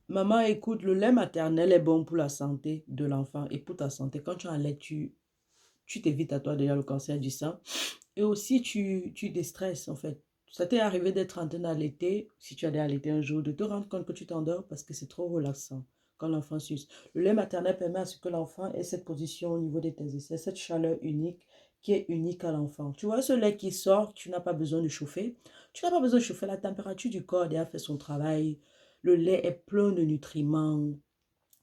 Maman, écoute, le lait maternel est bon pour la santé de l'enfant et pour ta santé. Quand tu allaites, tu t'évites à toi déjà le cancer du sein. Et aussi, tu déstresses, en fait. Ça t'est arrivé d'être en train d'allaiter, si tu as allaité un jour, de te rendre compte que tu t'endors parce que c'est trop relaxant quand l'enfant suce. Le lait maternel permet à ce que l'enfant ait cette position au niveau des tes aisselles, cette chaleur unique qui est unique à l'enfant. Tu vois, ce lait qui sort, tu n'as pas besoin de chauffer. Tu n'as pas besoin de chauffer. La température du corps a déjà fait son travail. Le lait est plein de nutriments.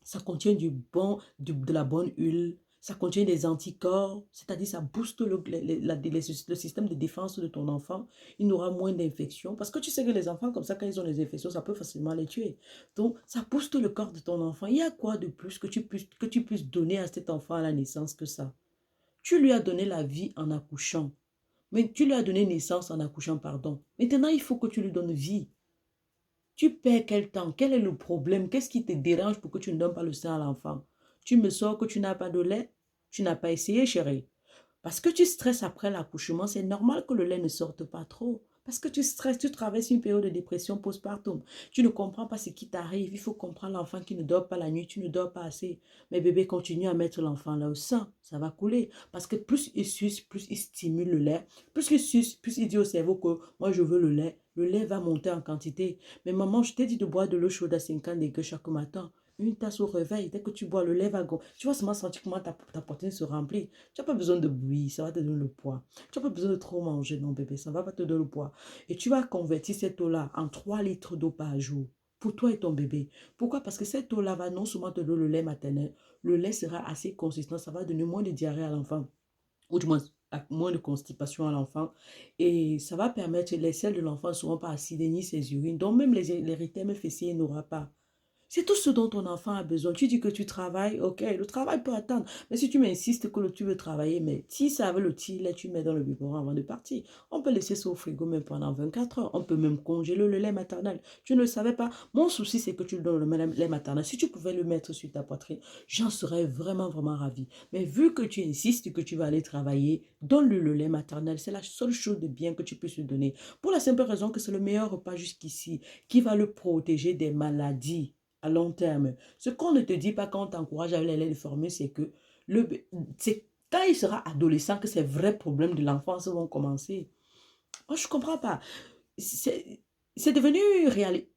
Ça contient de la bonne huile. Ça contient des anticorps, c'est-à-dire ça booste le système de défense de ton enfant. Il n'aura moins d'infections. Parce que tu sais que les enfants, comme ça, quand ils ont des infections, ça peut facilement les tuer. Donc, ça booste le corps de ton enfant. Il y a quoi de plus que tu puisses donner à cet enfant à la naissance que ça? Tu lui as donné la vie en accouchant. Mais tu lui as donné naissance en accouchant, pardon. Maintenant, il faut que tu lui donnes vie. Tu perds quel temps? Quel est le problème? Qu'est-ce qui te dérange pour que tu ne donnes pas le sein à l'enfant? Tu me sors que tu n'as pas de lait? Tu n'as pas essayé, chérie. Parce que tu stresses après l'accouchement, c'est normal que le lait ne sorte pas trop. Parce que tu stresses, tu traverses une période de dépression postpartum. Tu ne comprends pas ce qui t'arrive. Il faut comprendre l'enfant qui ne dort pas la nuit, tu ne dors pas assez. Mais bébé, continue à mettre l'enfant là au sein. Ça va couler. Parce que plus il suce, plus il stimule le lait. Plus il suce, plus il dit au cerveau que moi je veux le lait. Le lait va monter en quantité. Mais maman, je t'ai dit de boire de l'eau chaude à 50 degrés chaque matin. Une tasse au réveil. Dès que tu bois, le lait va gonfler. Tu vas seulement sentir comment ta poitrine se remplit. Tu n'as pas besoin de bouillir, ça va te donner le poids. Tu n'as pas besoin de trop manger, non bébé, ça va pas te donner le poids. Et tu vas convertir cette eau-là en 3 litres d'eau par jour pour toi et ton bébé. Pourquoi? Parce que cette eau-là va non seulement te donner le lait maternel, le lait sera assez consistant, ça va donner moins de diarrhée à l'enfant, ou du moins moins de constipation à l'enfant. Et ça va permettre, les selles de l'enfant ne seront pas acides ni ses urines, donc même les érythèmes fessiers n'aura pas. C'est tout ce dont ton enfant a besoin. Tu dis que tu travailles, ok, le travail peut attendre. Mais si tu m'insistes que tu veux travailler, mais si ça veut le lait, tu mets dans le biberon avant de partir. On peut laisser ça au frigo même pendant 24 heures. On peut même congeler le lait maternel. Tu ne le savais pas. Mon souci, c'est que tu le donnes le lait maternel. Si tu pouvais le mettre sur ta poitrine, j'en serais vraiment, vraiment ravie. Mais vu que tu insistes que tu vas aller travailler, donne-lui le lait maternel. C'est la seule chose de bien que tu puisses lui donner. Pour la simple raison que c'est le meilleur repas jusqu'ici qui va le protéger des maladies à long terme. Ce qu'on ne te dit pas quand on t'encourage à aller les former, c'est que c'est quand il sera adolescent que ces vrais problèmes de l'enfance vont commencer. Moi, je ne comprends pas. C'est devenu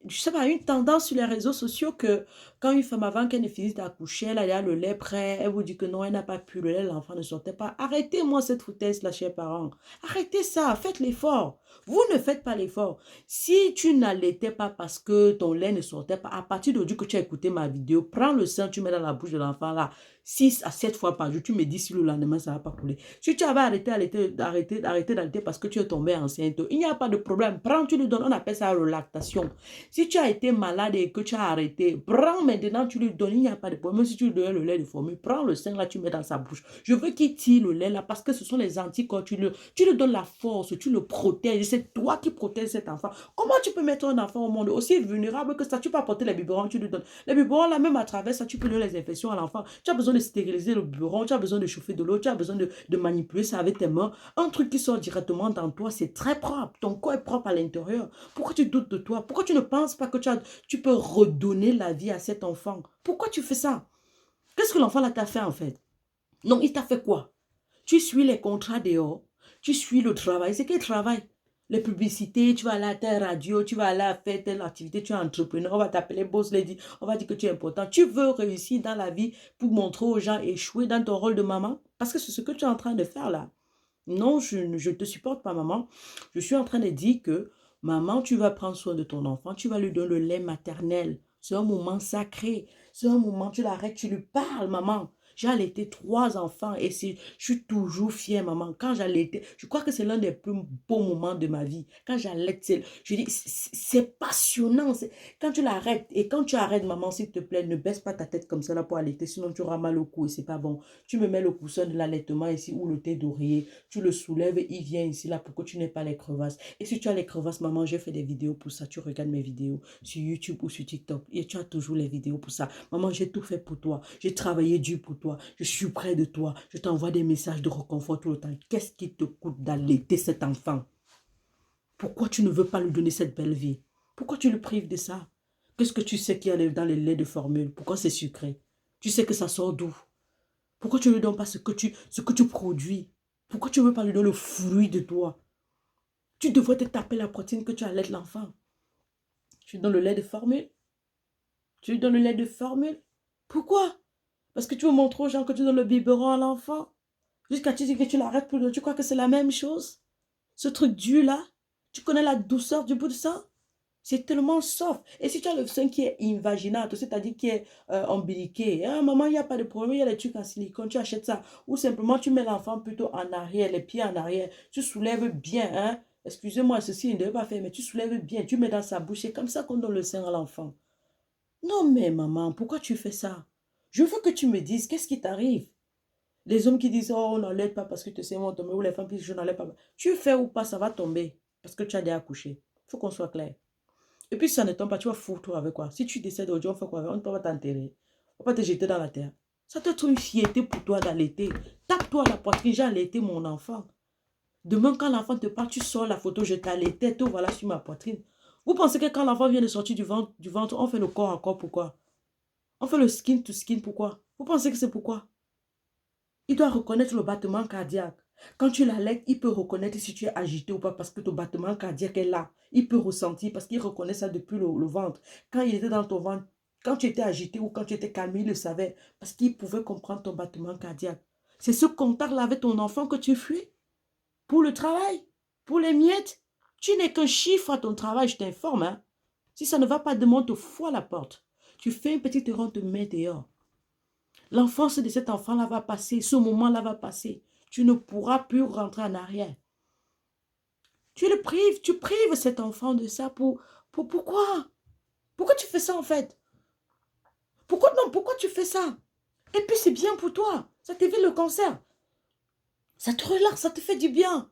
je sais pas, une tendance sur les réseaux sociaux que quand une femme, avant qu'elle ne finisse d'accoucher, elle a le lait prêt, elle vous dit que non, elle n'a pas pu, le lait, l'enfant ne sortait pas. Arrêtez-moi cette foutaise là, chers parents. Arrêtez ça, faites l'effort. Vous ne faites pas l'effort. Si tu n'allaitais pas parce que ton lait ne sortait pas, à partir d'aujourd'hui que tu as écouté ma vidéo, prends le sein, tu mets dans la bouche de l'enfant là, 6 à 7 fois par jour, tu me dis si le lendemain ça ne va pas couler. Si tu avais arrêté d'allaiter parce que tu es tombé enceinte, il n'y a pas de problème. Prends, tu lui donnes, on appelle ça la lactation. Si tu as été malade et que tu as arrêté, prends maintenant, tu lui donnes, il n'y a pas de problème. Même si tu lui donnes le lait de formule, prends le sein là, tu mets dans sa bouche. Je veux qu'il tire le lait là parce que ce sont les anticorps. Tu lui donnes la force, tu le protèges. C'est toi qui protèges cet enfant. Comment tu peux mettre un enfant au monde aussi vulnérable que ça? Tu peux apporter les biberons, tu lui donnes. Les biberons là, même à travers ça, tu peux donner les infections à l'enfant. Tu as besoin de stériliser le biberon, tu as besoin de chauffer de l'eau, tu as besoin de manipuler ça avec tes mains. Un truc qui sort directement dans toi, c'est très propre. Ton corps est propre à l'intérieur. Pourquoi tu doutes de toi? Pourquoi tu ne penses pas que tu peux redonner la vie à cet enfant? Pourquoi tu fais ça? Qu'est-ce que l'enfant là t'a fait en fait? Non, il t'a fait quoi? Tu suis les contrats dehors, tu suis le travail. C'est quel travail? Les publicités, tu vas aller à telle radio, tu vas aller à faire telle activité, tu es entrepreneur, on va t'appeler boss lady, on va dire que tu es important. Tu veux réussir dans la vie pour montrer aux gens échouer dans ton rôle de maman? Parce que c'est ce que tu es en train de faire là. Non, je ne te supporte pas, maman. Je suis en train de dire que, maman, tu vas prendre soin de ton enfant, tu vas lui donner le lait maternel. C'est un moment sacré. C'est un moment, tu l'arrêtes, tu lui parles, maman. J'ai allaité 3 enfants et je suis toujours fière, maman. Quand j'allaite, je crois que c'est l'un des plus beaux moments de ma vie. Quand j'allaite, je dis, c'est passionnant. Quand tu l'arrêtes et quand tu arrêtes, maman, s'il te plaît, ne baisse pas ta tête comme ça là pour allaiter, sinon tu auras mal au cou et c'est pas bon. Tu me mets le coussin de l'allaitement ici ou le thé d'oreiller. Tu le soulèves et il vient ici là pour que tu n'aies pas les crevasses. Et si tu as les crevasses, maman, j'ai fait des vidéos pour ça. Tu regardes mes vidéos sur YouTube ou sur TikTok et tu as toujours les vidéos pour ça. Maman, j'ai tout fait pour toi. J'ai travaillé dur pour toi. Je suis près de toi. Je t'envoie des messages de réconfort tout le temps. Qu'est-ce qui te coûte d'allaiter cet enfant? Pourquoi tu ne veux pas lui donner cette belle vie? Pourquoi tu le prives de ça? Qu'est-ce que tu sais qu'il y a dans les laits de formule? Pourquoi c'est sucré? Tu sais que ça sort d'où? Pourquoi tu ne lui donnes pas ce que tu produis? Pourquoi tu ne veux pas lui donner le fruit de toi? Tu devrais te taper la protéine que tu allaites l'enfant. Tu lui donnes le lait de formule? Tu lui donnes le lait de formule? Pourquoi? Parce que tu veux montrer aux gens que tu donnes le biberon à l'enfant. Jusqu'à tu dis que tu l'arrêtes pour tu crois que c'est la même chose? Ce truc dur là, tu connais la douceur du bout de ça? C'est tellement soft. Et si tu as le sein qui est invaginal, c'est-à-dire qui est ombiliqué, hein, maman, il n'y a pas de problème, il y a les trucs en silicone, tu achètes ça. Ou simplement, tu mets l'enfant plutôt en arrière, les pieds en arrière. Tu soulèves bien, hein. Excusez-moi, ceci, il ne devait pas faire, mais tu soulèves bien, tu mets dans sa bouche. C'est comme ça qu'on donne le sein à l'enfant. Non, mais maman, pourquoi tu fais ça? Je veux que tu me dises, qu'est-ce qui t'arrive? Les hommes qui disent, oh, on n'enlève pas parce que te sais, vont tomber, ou les femmes qui disent, je n'enlève pas. Tu fais ou pas, ça va tomber, parce que tu as déjà accouché. Il faut qu'on soit clair. Et puis, si ça ne tombe pas, tu vas foutre avec quoi? Si tu décèdes aujourd'hui, on fait quoi avec? On ne peut pas t'enterrer. On ne va pas te jeter dans la terre. Ça doit être une fierté pour toi d'allaiter. Tape-toi à la poitrine, j'ai allaité mon enfant. Demain, quand l'enfant te parle, tu sors la photo, je t'allaitais, tout voilà sur ma poitrine. Vous pensez que quand l'enfant vient de sortir du ventre, on fait le corps à corps, pourquoi? On fait le skin to skin, pourquoi? Vous pensez que c'est pourquoi? Il doit reconnaître le battement cardiaque. Quand tu l'allaites, il peut reconnaître si tu es agité ou pas parce que ton battement cardiaque est là. Il peut ressentir parce qu'il reconnaît ça depuis le ventre. Quand il était dans ton ventre, quand tu étais agité ou quand tu étais calme, il le savait parce qu'il pouvait comprendre ton battement cardiaque. C'est ce contact-là avec ton enfant que tu fuis pour le travail, pour les miettes. Tu n'es qu'un chiffre à ton travail, je t'informe. Hein? Si ça ne va pas, demande te fous à la porte. Tu fais une petite erreur, te mets dehors. L'enfance de cet enfant-là va passer, ce moment-là va passer. Tu ne pourras plus rentrer en arrière. Tu prives cet enfant de ça pourquoi? Pourquoi tu fais ça en fait? Pourquoi tu fais ça? Et puis c'est bien pour toi, ça t'évite le cancer. Ça te relaxe, ça te fait du bien.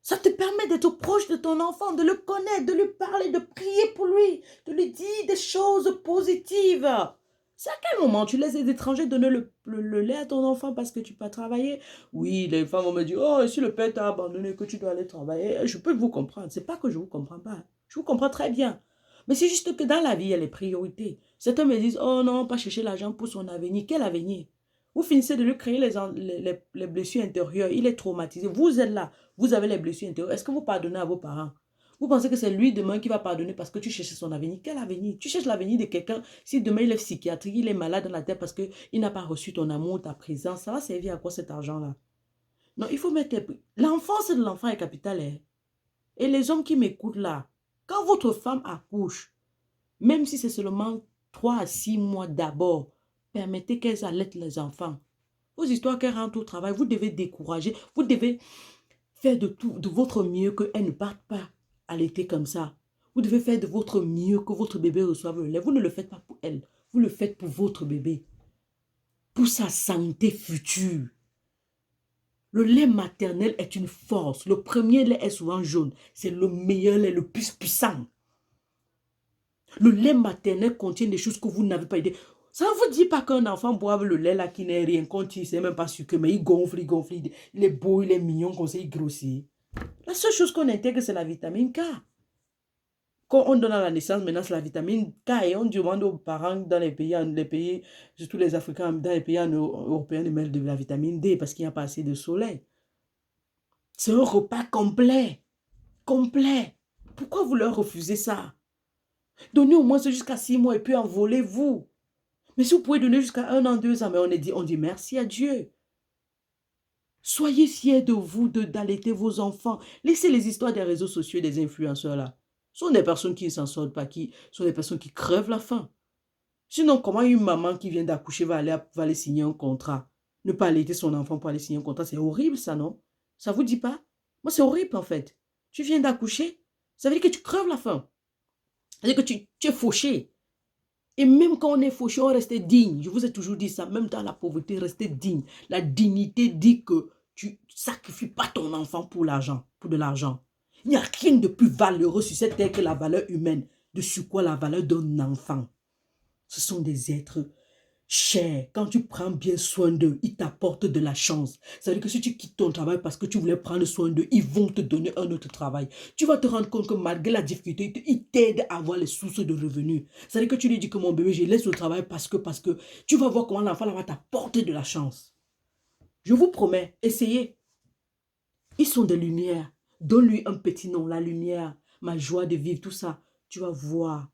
Ça te permet d'être proche de ton enfant, de le connaître, de lui parler, de prier pour lui, de lui dire des choses positives. C'est à quel moment tu laisses les étrangers donner le lait à ton enfant parce que tu peux travailler? Oui, les femmes vont me dire, oh, si le père t'a abandonné, que tu dois aller travailler, je peux vous comprendre. C'est pas que je vous comprends pas. Je vous comprends très bien. Mais c'est juste que dans la vie, il y a les priorités. Certains me disent, oh non, pas chercher l'argent pour son avenir. Quel avenir? Vous finissez de lui créer les blessures intérieures. Il est traumatisé. Vous êtes là. Vous avez les blessures intérieures. Est-ce que vous pardonnez à vos parents? Vous pensez que c'est lui demain qui va pardonner parce que tu cherches son avenir? Quel avenir? Tu cherches l'avenir de quelqu'un. Si demain il est psychiatrique, il est malade dans la tête parce qu'il n'a pas reçu ton amour, ta présence, ça va servir à quoi cet argent-là? Non, il faut mettre... L'enfance de l'enfant est capitale. Hein? Et les hommes qui m'écoutent là, quand votre femme accouche, même si c'est seulement 3 à 6 mois d'abord, permettez qu'elles allaitent les enfants. Vos histoires qu'elles rentrent au travail, vous devez décourager, vous devez faire de votre mieux qu'elle ne parte pas allaiter comme ça. Vous devez faire de votre mieux que votre bébé reçoive le lait. Vous ne le faites pas pour elle, vous le faites pour votre bébé, pour sa santé future. Le lait maternel est une force. Le premier lait est souvent jaune. C'est le meilleur lait, le plus puissant. Le lait maternel contient des choses que vous n'avez pas idée. Ça ne vous dit pas qu'un enfant boive le lait là qui n'est rien contre, il ne sait même pas sucré, mais il gonfle, il est beau, il est mignon, comme ça, il grossit. La seule chose qu'on intègre, c'est la vitamine K. Quand on donne à la naissance, maintenant, c'est la vitamine K et on demande aux parents dans les pays, surtout les Africains, dans les pays européens, de mettre de la vitamine D parce qu'il n'y a pas assez de soleil. C'est un repas complet. Complet. Pourquoi vous leur refusez ça? Donnez au moins jusqu'à 6 mois et puis envolez-vous. Mais si vous pouvez donner jusqu'à 1 an, 2 ans, mais on dit merci à Dieu. Soyez fiers de vous, d'allaiter vos enfants. Laissez les histoires des réseaux sociaux et des influenceurs là. Ce sont des personnes qui ne s'en sortent pas, qui sont des personnes qui crèvent la faim. Sinon, comment une maman qui vient d'accoucher va aller signer un contrat? Ne pas allaiter son enfant pour aller signer un contrat, c'est horrible ça, non? Ça vous dit pas? Moi, c'est horrible en fait. Tu viens d'accoucher, ça veut dire que tu crèves la faim. Ça veut dire que tu es fauché. Et même quand on est fauché, on reste digne. Je vous ai toujours dit ça, même dans la pauvreté, restez digne. La dignité dit que tu ne sacrifies pas ton enfant pour l'argent, pour de l'argent. Il n'y a rien de plus valeureux sur cette terre que la valeur humaine, de sur quoi la valeur d'un enfant. Ce sont des êtres cher. Quand tu prends bien soin d'eux, ils t'apportent de la chance. Ça veut dire que si tu quittes ton travail parce que tu voulais prendre soin d'eux, ils vont te donner un autre travail. Tu vas te rendre compte que malgré la difficulté, ils t'aident à avoir les sources de revenus. Ça veut dire que tu lui dis que mon bébé, je laisse le travail parce que tu vas voir comment l'enfant va t'apporter de la chance. Je vous promets, essayez. Ils sont des lumières. Donne-lui un petit nom, la lumière, ma joie de vivre, tout ça. Tu vas voir.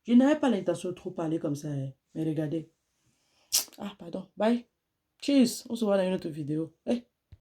Je n'avais pas l'intention de trop parler comme ça, hein. Mais regardez. Ah, pardon. Bye. Cheers. On se voit dans une autre vidéo. Eh.